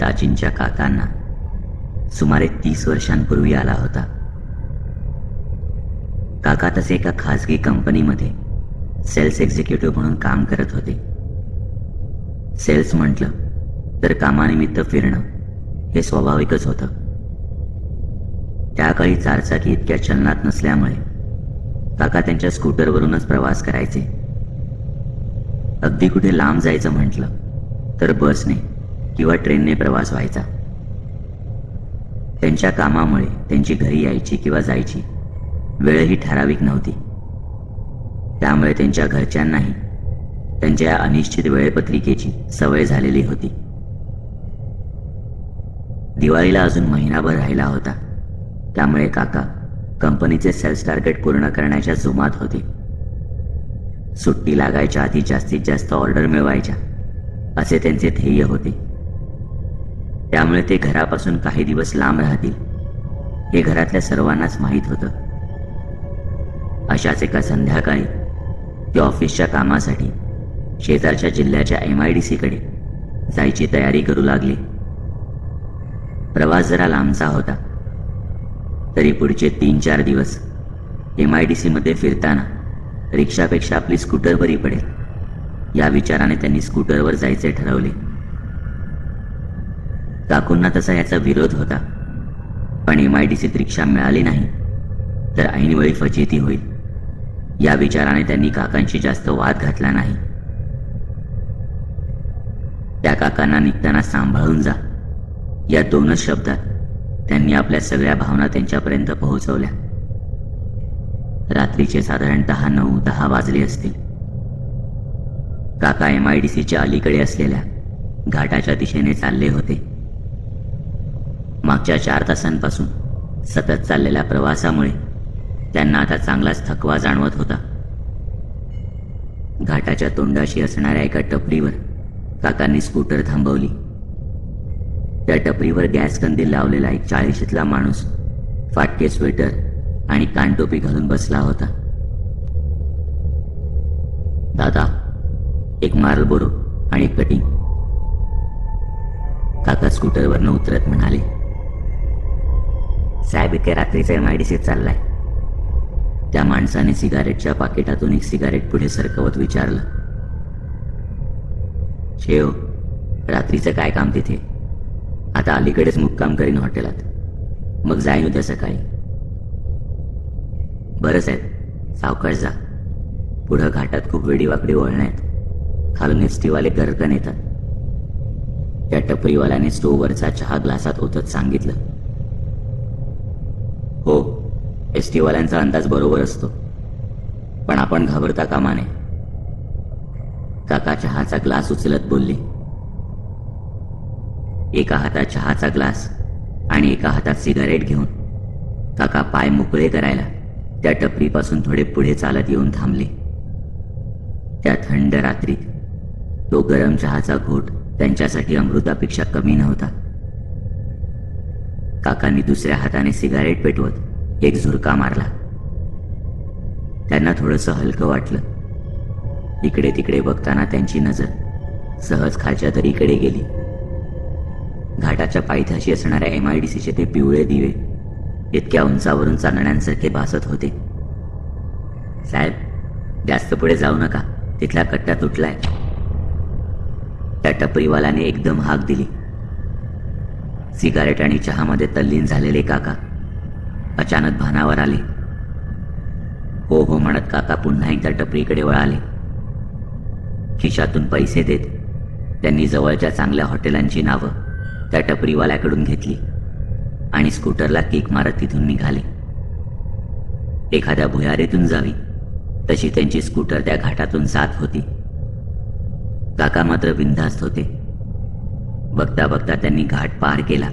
दाजींच्या काकांना सुमारे 30 वर्षांपूर्वी आला होता. काका तसे एका खाजगी कंपनीमध्ये सेल्स एक्झिक्युटिव्ह म्हणून काम करत होते. सेल्स म्हटलं तर कामानिमित्त फिरणं हे स्वाभाविकच होतं. त्या काळी चारचाकी इतक्या चलनात नसल्यामुळे काका त्यांच्या स्कूटरवरूनच प्रवास करायचे. अगदी कुठे लांब जायचं म्हटलं तर बसने किंवा ट्रेनने प्रवास व्हायचा. त्यांच्या कामामुळे त्यांची घरी यायची किंवा जायची वेळही ठराविक नव्हती. त्यामुळे त्यांच्या घरच्यांनाही त्यांच्या अनिश्चित वेळपत्रिकेची सवय झालेली होती. दिवाळीला अजून महिनाभर राहिला होता. त्यामुळे काका कंपनीचे सेल्स टार्गेट पूर्ण करण्याच्या जोमात होते. सुट्टी लागायच्या आधी जास्तीत जास्त ऑर्डर मिळवायच्या असे त्यांचे ध्येय होते. त्यामुळे ते घरापासून काही दिवस लांब राहतील हे घरातल्या सर्वांनाच माहीत होतं. अशाच एका संध्याकाळी ते ऑफिसच्या कामासाठी शेजारच्या जिल्ह्याच्या MIDC कडे जायची तयारी करू लागले. प्रवास जरा लांबचा होता, तरी पुढचे 3-4 दिवस MIDC मध्ये फिरताना रिक्षापेक्षा आपली स्कूटर बरी पडेल या विचाराने त्यांनी स्कूटरवर जायचे ठरवले. काकूंना तसा याचा विरोध होता, पण MIDCत रिक्षा मिळाली नाही तर ऐनवेळी फजिती होईल या विचाराने त्यांनी काकांशी जास्त वाद घातला नाही. त्या काकांना निघताना सांभाळून जा या 2च शब्दात त्यांनी आपल्या सगळ्या भावना त्यांच्यापर्यंत पोहोचवल्या. रात्रीचे साधारणतः 9-10 वाजले असतील. काका MIDCच्या अलीकडे असलेल्या घाटाच्या दिशेने चालले होते. मागच्या 4 तासांपासून सतत चाललेल्या प्रवासामुळे त्यांना आता चांगलाच थकवा जाणवत होता. घाटाच्या तोंडाशी असणाऱ्या एका टपरीवर काकांनी स्कूटर थांबवली. त्या टपरीवर गॅस कंदील लावलेला एक 40शीतला माणूस फाटके स्वेटर आणि कानटोपी घालून बसला होता. दादा, एक मार्लबोरो आणि कटिंग, काका स्कूटरवरनं उतरत म्हणाले. साहेब, इथे रात्रीचा MIDCत चाललाय? त्या माणसाने सिगारेटच्या पाकिटातून एक सिगारेट पुढे सरकवत विचारलं. शेव, रात्रीचं काय काम तिथे? आता अलीकडेच मुक्काम करीन हॉटेलात, मग जाईन उद्या सकाळी. बरं साहेब, सावकाश जा. पुढं घाटात खूप वेडीवाकडी वळण आहेत. खालून एसटीवाले गरकन येतात. त्या टपरीवाल्याने स्टोवरचा चहा ग्लासात ओतत सांगितलं. हो, एसटीवाल्यांचा अंदाज बरोबर असतो, पण आपण घाबरता कामा नये. काका चहाचा ग्लास उचलत बोलले. एका हातात चहाचा ग्लास आणि एका हातात सिगारेट घेऊन काका पाय मोकळे करायला त्या टपरीपासून थोडे पुढे चालत येऊन थांबले. त्या थंड रात्रीत तो गरम चहाचा घोट त्यांच्यासाठी अमृतापेक्षा कमी नव्हता. काकांनी दुसऱ्या हाताने सिगारेट पेटवत एक झुरका मारला. त्यांना थोडंसं हलकं वाटलं. इकडे तिकडे बघताना त्यांची नजर सहज खालच्या दरीकडे गेली. घाटाच्या पायथ्याशी असणाऱ्या MIDCचे ते पिवळे दिवे इतक्या उंचावरून चांदण्यांसारखे भासत होते. साहेब, जास्त पुढे जाऊ नका, तिथला कट्टा तुटलाय. त्या टपरीवाल्याने एकदम हाक दिली. सिगारेट आणि चहामध्ये तल्लीन झालेले काका अचानक भानावर आले. हो हो म्हणत काका पुन्हा एकदा टपरीकडे वळाले. खिशातून पैसे देत त्यांनी जवळच्या चांगल्या हॉटेलांची नावं त्या टपरीवाल्याकडून घेतली आणि स्कूटरला किक मारत तिथून निघाले. एखाद्या भुयारीतून जावी तशी त्यांची स्कूटर त्या घाटातून जात होती. काका मात्र बिनधास्त होते. बघता बघता त्यांनी घाट पार केला.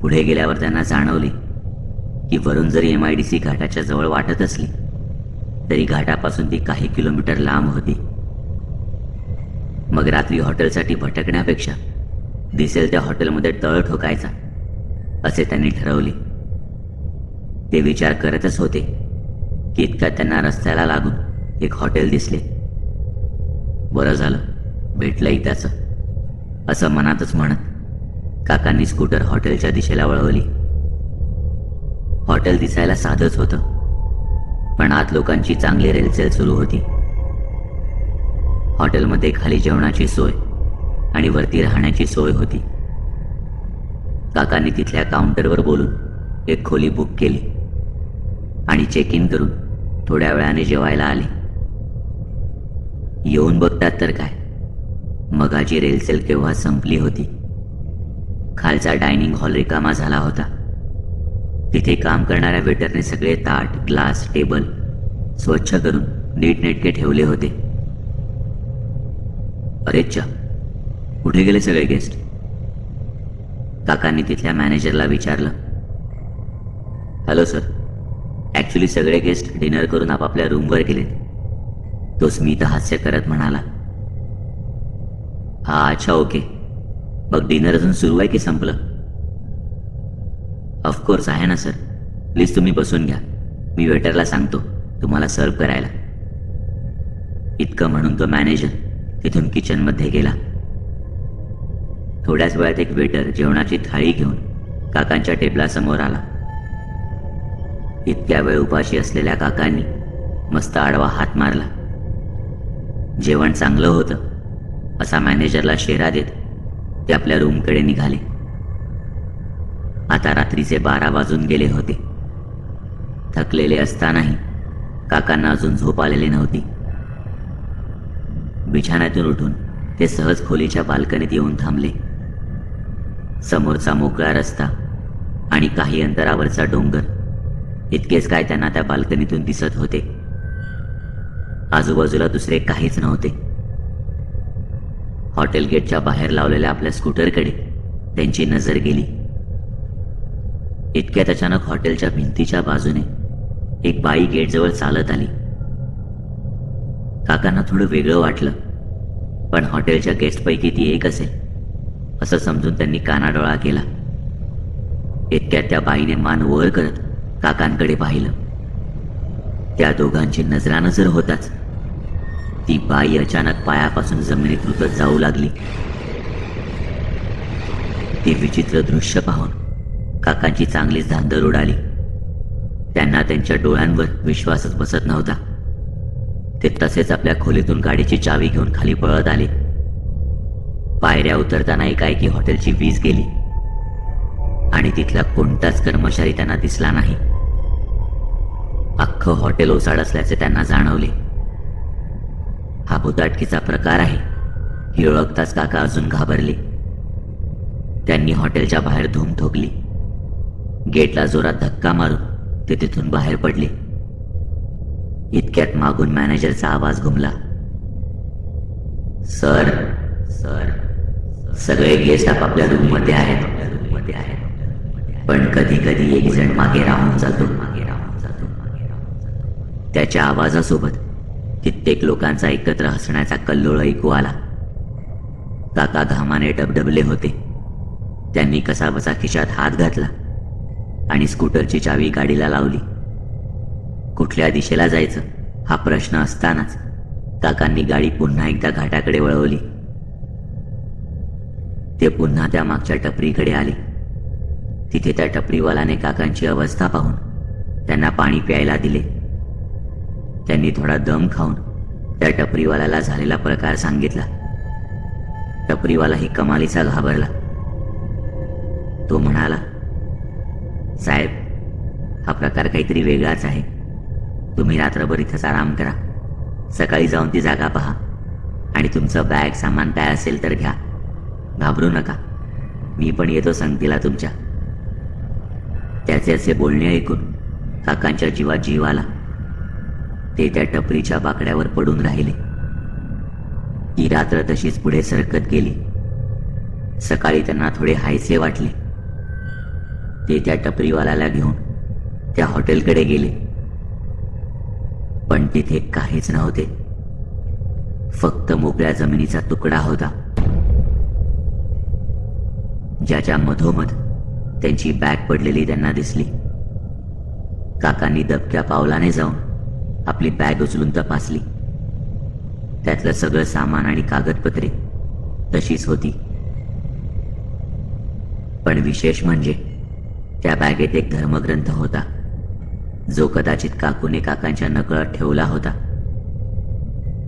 पुढे गेल्यावर त्यांना जाणवले की वरून जरी MIDC घाटाच्या जवळ वाटत असली तरी घाटापासून ती काही किलोमीटर लांब होती. मग रात्री हॉटेलसाठी भटकण्यापेक्षा दिसेल त्या हॉटेलमध्ये तळ ठोकायचा असे त्यांनी ठरवले. ते विचार करतच होते की इतक्यात त्यांना रस्त्याला लागून एक हॉटेल दिसले. बरं झालं, भेटलं त्याचं. असं मनातच म्हणत काकांनी स्कूटर हॉटेलच्या दिशेला वळवली. हॉटेल दिसायला साधंच होतं, पण आत लोकांची चांगली रेलचेल सुरू होती. हॉटेलमध्ये खाली जेवणाची सोय आणि वरती राहण्याची सोय होती. काकांनी तिथल्या काउंटरवर बोलून एक खोली बुक केली आणि चेक इन करून थोड्या वेळाने जेवायला आले. येऊन बघतात तर काय, मगाची रेलसेल केव्हा संपली होती. खालचा डायनिंग हॉल रिकामा झाला होता. तिथे काम करणाऱ्या वेटरने सगळे ताट, ग्लास, टेबल स्वच्छ करून नीटनेटके ठेवले होते. अरेच्छा, कुठे गेले सगळे गेस्ट? काकांनी तिथल्या मॅनेजरला विचारलं. हॅलो सर, ॲक्च्युली सगळे गेस्ट डिनर करून आपापल्या रूमवर गेलेत. तो स्मित हास्य करत म्हणाला. हा, अच्छा, ओके. मग डिनर अजून सुरू आहे की संपलं? ऑफकोर्स आहे ना सर. प्लीज तुम्ही बसून घ्या, मी वेटरला सांगतो तुम्हाला सर्व करायला. इतकं म्हणून तो मॅनेजर तिथून किचनमध्ये गेला. थोड्याच वेळात एक वेटर जेवणाची थाळी घेऊन काकांच्या टेबलासमोर आला. इतक्या वेळ उपाशी असलेल्या काकांनी मस्त आडवा हात मारला. जेवण चांगलं होतं असा मॅनेजरला शेरा देत ते आपल्या रूमकडे निघाले. आता रात्रीचे 12 वाजून गेले होते. थकलेले असतानाही काकांना अजून झोप आलेली नव्हती. बिछाण्यातून उठून ते सहज खोलीच्या बाल्कनीत येऊन थांबले. समोरचा मोकळा रस्ता आणि काही अंतरावरचा डोंगर इतकेच काय त्यांना त्या बाल्कनीतून दिसत होते. आजूबाजूला दुसरे काहीच नव्हते. हॉटेल गेटच्या बाहेर लावलेल्या आपल्या स्कूटरकडे त्यांची नजर गेली. इतक्यात अचानक हॉटेलच्या भिंतीच्या बाजूने एक बाई गेटजवळ चालत आली. काकांना थोडं वेगळं वाटलं, पण हॉटेलच्या गेस्टपैकी ती एक असेल असं समजून त्यांनी कानाडोळा केला. इतक्यात त्या बाईने मान वर करत काकांकडे पाहिलं. त्या दोघांची नजरानजर होताच ती बाई अचानक पायापासून जमिनीत रुतत जाऊ लागली. ते विचित्र दृश्य पाहून काकांची चांगलीच धांदल उडाली. त्यांना त्यांच्या डोळ्यांवर विश्वासच बसत नव्हता. ते तसेच आपल्या खोलीतून गाडीची चावी घेऊन खाली पळत आले. पायऱ्या उतरताना एकाएकी हॉटेलची वीज गेली आणि तिथला कोणताच कर्मचारी त्यांना दिसला नाही. अख्खं हॉटेल ओसाड असल्याचे त्यांना जाणवले. हा भुताटकीचा प्रकार आहे ही ओळखताच काका अजून घाबरले. त्यांनी हॉटेलच्या बाहेर धूम ठोकली. गेटला जोरात धक्का मारून ते तिथून बाहेर पडले. इतक्यात मागून मॅनेजरचा आवाज घुमला. सर, सर, सगळे गेस्ट आपापल्या रूममध्ये आहेत, पण कधी कधी एक जण मागे राहून जातो. त्याच्या आवाजासोबत कित्येक लोकांचा एकत्र हसण्याचा कल्लोळ ऐकू आला. काका घामाने डबडबले होते. त्यांनी कसाबसा खिशात हात घातला आणि स्कूटरची चावी गाडीला लावली. कुठल्या दिशेला जायचं हा प्रश्न असतानाच काकांनी गाडी पुन्हा एकदा घाटाकडे वळवली. ते पुन्हा त्या मागच्या टपरीकडे आले. तिथे त्या टपरीवाल्याने काकांची अवस्था पाहून त्यांना पाणी प्यायला दिले. त्यांनी थोडा दम खाऊन त्या टपरीवाल्याला झालेला प्रकार सांगितला. टपरीवालाही कमालीचा घाबरला. तो म्हणाला, साहेब, हा प्रकार काहीतरी वेगळाच आहे. तुम्ही रात्रभर इथंच आराम करा. सकाळी जाऊन ती जागा पहा आणि तुमचं बॅग सामान काय असेल तर घ्या. घाबरू नका, मी पण येतो संगतीला तुमच्या. त्याचे असे बोलणे ऐकून काकांच्या जीवात जीव आला. ते त्या टपरीच्या बाकड्यावर पडून राहिले. ती रात्र तशीच पुढे सरकत गेली. सकाळी त्यांना थोडे हायसे वाटले. ते त्या टपरीवाल्याला घेऊन त्या हॉटेलकडे गेले, पण तिथे काहीच नव्हते. फक्त मोकळ्या जमिनीचा तुकडा होता, ज्याच्या मधोमध त्यांची बॅग पडलेली त्यांना दिसली. काकांनी दबक्या पावलाने जाऊन आपली बॅग उचलून तपासली. त्यातलं सगळं सामान आणि कागदपत्रे तशीच होती. पण विशेष म्हणजे त्या बॅगेत एक धर्मग्रंथ होता, जो कदाचित काकूने काकांच्या नकळत ठेवला होता.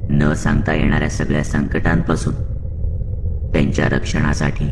न सांगता येणाऱ्या सगळ्या संकटांपासून त्यांच्या रक्षणासाठी